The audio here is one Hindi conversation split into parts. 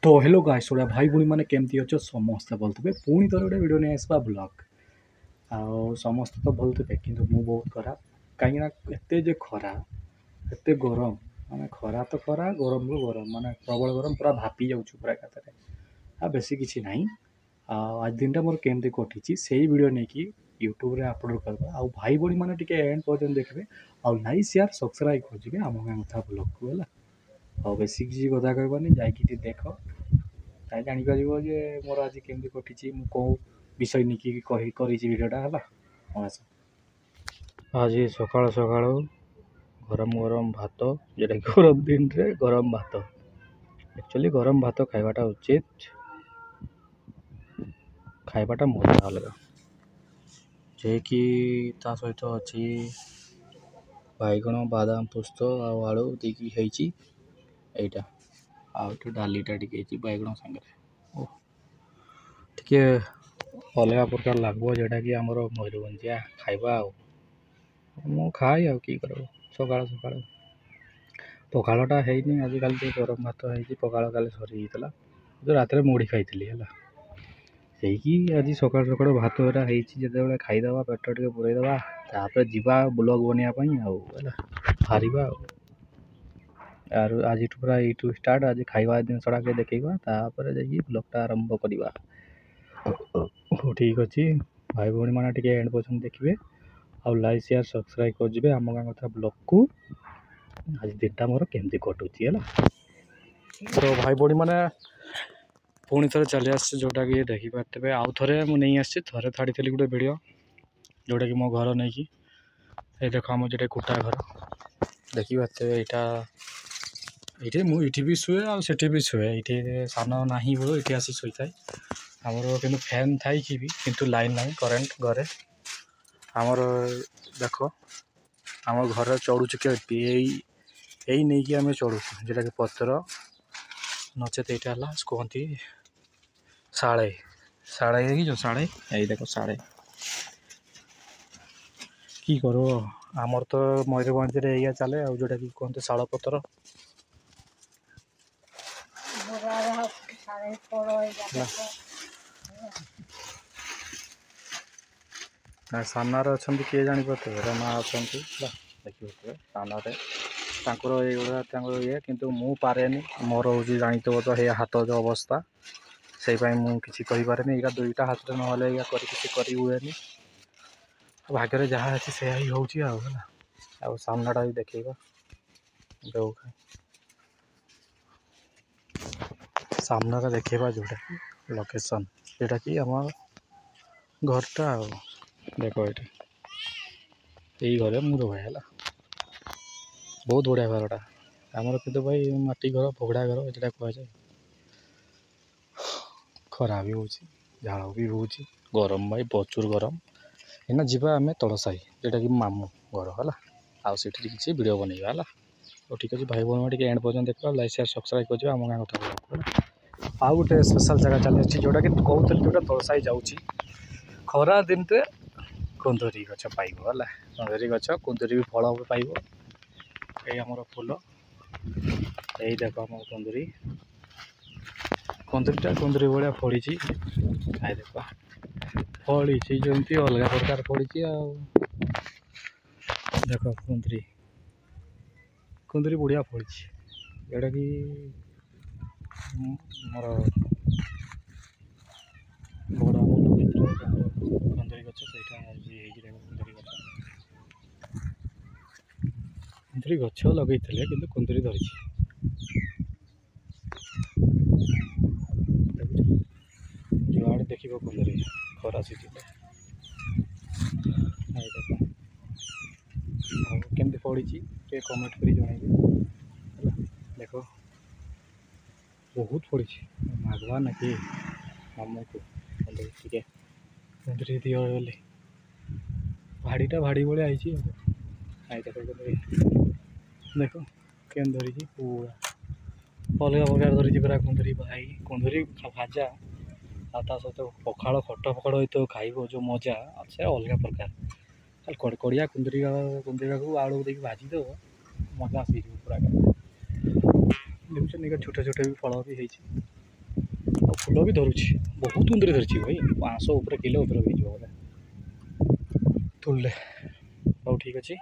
तो हेलो गाइस ओड़ा भाई भूणी मैंने केमती अच्छे समस्ते भल थे पुणी थर गोटे भिडियो नहीं आसवा ब्लॉग आउ समस्ते तो भल थे कि बहुत खराब कहीं एत खरा एत गरम माने खरा तो खरा गरम रु गरम माने प्रबल गरम पूरा भापी जाऊँ पूरा एकाथरे आ बेसी किसी ना आज दिन टा मोर केमती कटी से भिडियो नहीं कि यूट्यूब रे अपलोड करवा आ भाई भूणी मैंने एंड पर्यटन देखते आउ लाइक शेयर सब्सक्राइब कर आम गाँव कथा ब्लॉग को है आ बेसी किसी कथा कहबानी जाकि देख ताई जापर जे मोर आज केमती कटी कौ विषय नहीं करी भिडटा है आस आज सकाल सकाल गरम गरम भात जोटा गरम दिन रे गरम भात एक्चुअली गरम भात खाइबाटा उचित खाइबाटा मजा अलग जे कि ता सहित अच्छी बैगण बादाम पुस्त आलू देखी है आउ डालीटा टी बैगण सांगे टे अलग प्रकार लगो जोटा कि आमर मयूरभंजिया खाइबा मु खाए आ कि कर सकाल सकाल पखाड़टा है आजिकल गरम भात है पखाड़ काले सरी रात मुढ़ी खाई है आज सकाल सकाल भात जो खाईदे पेट टे पूरेदवा तापर जीवा ब्लॉग बनवाई हार आज पूरा यूट्यूब स्टार्ट आज खाଇବା जिनसा के देखा तापर जाकि ब्लॉगटा आरंभ करवा हो ठीक अच्छे भाई भौणी मैंने एंड पर्यटन देखिए आउ लाइक शेयर सब्सक्राइब कर आम गाँव कथा ब्लॉग को आज दिनटा मोर केमती कटुची है तो भाई भौणी मैंने पुणी थे चली आस जोटा कि देखिपारे आउ थे मुझे थे छाड़ी गोटे भिड जोटा कि मो घर नहीं कि ये देख आम जो कुटा घर देखिपारे ये मुझे भी शुए आठी भी शुए ये सान ना बोलो ये आसी शुई थाए आमर कि फैन थी कि किंतु लाइन ना करेन्ट घरे आमर देख आम घर चढ़ू यही नहीं कि आम चढ़ू जोटा कि पत्र नचेत यहाँ कहती शाड़े शाड़े जो शाड़े यही देख शाड़े कि कर आमर तो मयूरभंज या चले जोटा कि कहते शाल पत्र सामनार अच्छा किए जापर माँ अच्छा देखिए सामने ये किंतु मु पारे मोर हूँ जानी तो ये हाथ जो अवस्था से मुझे कहीपे यहाँ दुईटा हाथ में ना किसी कर भाग्य जहाँ अच्छे से ही हो सामनाटा भी देखा जो सामना का देखा जोटा लोकेशन जोटा कि आम घरटा देख ये घरे मुझे भाई है बहुत बढ़िया घरटा आमर कि भाई माटी घर भोगड़ा घर ये कहुए खरा भी हो झाड़ भी बोची गरम भाई प्रचुर गरम इना जीवा आम तल साही जोटा कि मामू घर है आठ किसी वीडियो बनवा है तो ठीक अच्छे भाई भौणी एंड पर्यटन देखा लाइक शेयर सब्सक्राइब कर आम गाँव कथा आउ गोटे स्पेशल जगह चली जोटा कि कहते जोटा तल साही जाऊँगी खरा दिन रे कुंदरी गच पाइब है कुंदरी गच कुंदरी भी फल पाइब ये आमर फूल यही देख आम कुंदरी कुंदरीटा कुंदरी भाया फड़ी खाई देख फड़ी जमी अलग प्रकार फड़ी देख कुंदरी कुंदरी बढ़िया फड़ी जोटा कि मोर बड़ कुंदरी गच से कुंदरी गच लगे कि कुंदरी धरी जुआड़े देख कुंदरी खरा सीजन केमती पड़ी कमेंट कर जन देख बहुत पड़ी मागवा ना कि मामू को टे कुंदरी दिए बोले भाड़ीटा भाड़ी भाई आई देख देख के धरी पूरा अलग प्रकार धरी पूरा कुंदरी भाई कुंदरी भाजा आता सहित पखाड़ खट पखाड़ हो खाइब जो मजा से अलग प्रकार कड़कड़िया कुंदरी कुंदरी को आलू देखिए भाजीदेव मजा आसी पूरा देखुन छोटे छोटे भी फल भी फूल भी धरुची बहुत उंदरी धरची भाई 500 ऊपर किलो ऊपर भी बोले तुलले सब ठीक अच्छे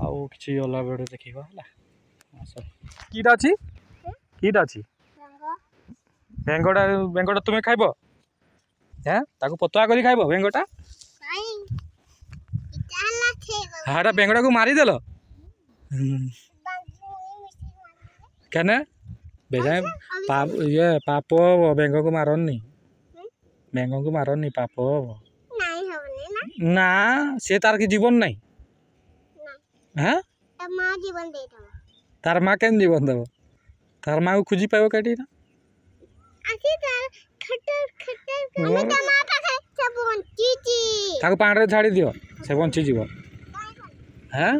आउ कि अलग बेड़े देखा कीटा अच्छी कीटा अच्छी बेंगटा बेंगटा तुम्हें खाइब हैं ताको पतुआ करी खाइब बेंगटा हाटा बेंगटा को मारिदेल क्या बेजाय पाप ये पाप बेंग को मारनी बेंग को मारनी पाप ना से तार की जीवन नहीं हाँ तार माँ केन जीवन देव तार माँ को खोजी पाइब कटी ना ताको पांडे छाड़ी दियो से बंची जीव हाँ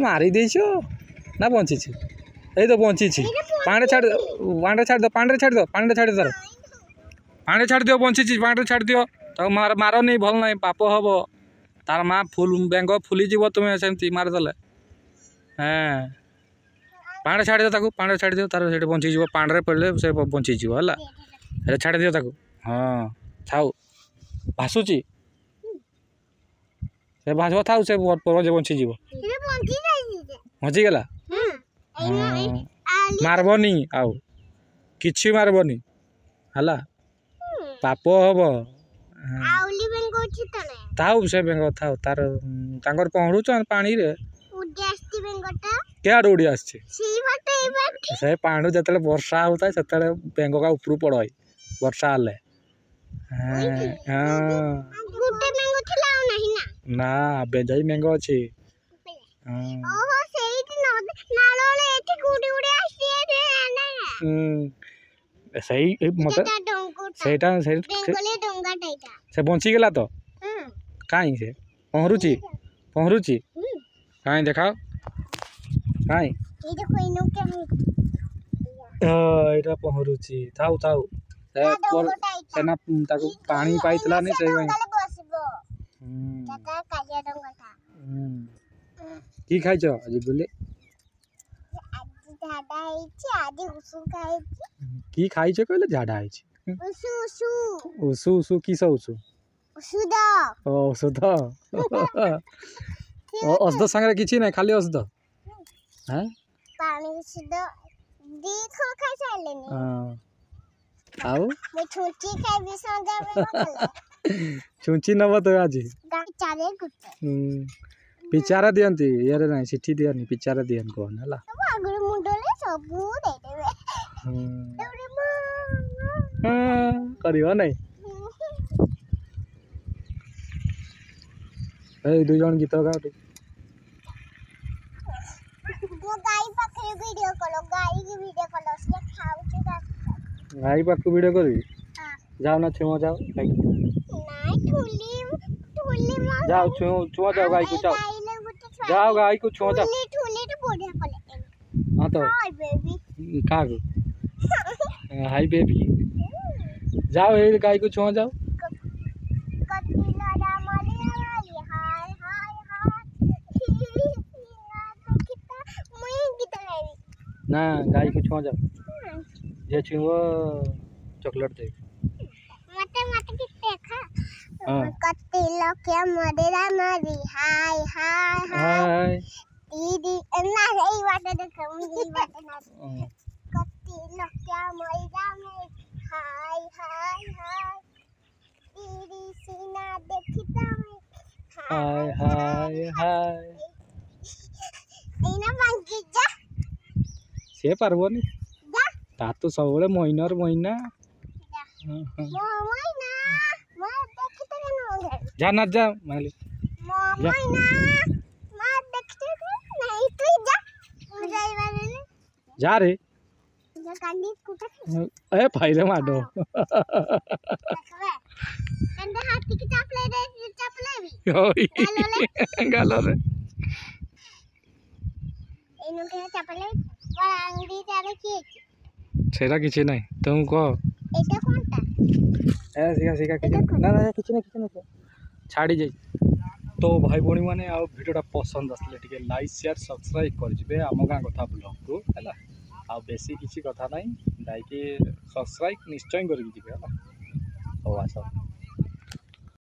मारी देछो ना बंची ये तो बंची पांडे छाड़ पांडे छाड़ दो पांडे छाड़ दो पांडे छाड़ दो पांडे छाड़ दियो बंची पांडे छाड़ दियो तो मार नहीं भल नहीं पाप हम तार माँ फुल बेंग फुली जीव तुम्हें सेमती मारिदेले हाँ पांडे छाड़ दियो ताको पांडे छाड़ दियो तार से बंची जीव पांडे पड़े से बंची जीव है छाड़ दियो ताको हाँ थाऊ भासुची से भासव थाऊ से बंची जीव मजीगला मारबनी आउ किछि मारबनी हला पाप हम थाऊ से बेंग थाऊ तार तांकर पहुँचुन पानी रे क्या उड़ी आसे से पानी जो वर्षा होता है से बेंग का ऊपर पड़ वर्षा हेले ना बेजाई मैंग अच्छे सही मत से बंची गला तो कहीं से पहरुची पहरुची कहीं देखाओ कहीं एटा पहरुची थाऊ थाऊ सेना ताको पानी पाइतला नहीं से की खाइछ आज बोले की खाइछ कहले झाडा आइछ उसु उसु किस उसु औषध औषध संगे किछि नै खाली औषध हैं पानी औषध दी थोर खाइ साइलेनी हां आउ मैं छुंची खाइ भी संजा में छुंची नब तो आज चारे गुटे पिचारा दियंती यार नहीं चिट्ठी दियनी पिचारा दियन कोन हला आगुर मुंडले सबु दे देबे करियो नहीं ए दु जन गीत गा तो गाई पाखरे वीडियो करो गाई की वीडियो करो से खाऊ छ गाई पाखरे वीडियो करबी हां जाओ ना छुओ जाओ गाई नहीं ठुली ठुली जाओ छुओ जाओ गाई को जाओ गाई को छुओ जाओ ठुली तो बढ़िया कले हां तो हाय बेबी का गो हाय बेबी जाओ ये गाय को छुओ जाओ ना गाय को छुओ जाओ ये छुओ चॉकलेट दे मते मते किते खा कत्ती लके मरेला मरी हाय हाय हाय दीदी ना ई बात देख ई बात ना कत्ती लके मरेला मरी हाय हाय हाय दीदी सीना देखता मैं हाय हाय हाय एना मांगी जा से पारबोनी जा ता तो सबले महीनार महीना महीना मैं देखते न जा ना जा माली महीना मैं देखते नहीं तू जा जाइबा ने जा रे जा कांडी कुटा ए फाइले माडो कंडे हाथी की चपले भी ओई गालो रे एनु के चपले बड़ा अंगड़ी तारे की सेरा किछि नै तुम को एटा कोनटा ए सिका सिका किछि ना ना किछि ना छाड़ी जाई तो भाई भणी माने आ वीडियोटा पसंद आसले टिके लाइक शेयर सब्सक्राइब कर जिवे आम गाँ कथा ब्लॉग को हैला। ଆଉ ବେଶୀ କିଛି କଥା ନାହିଁ, ଯାଇକି ସବସ୍କ୍ରାଇବ୍ ନିଶ୍ଚୟ କରିକି ଯିବେ ହେଲା। ହଉ ଆସ।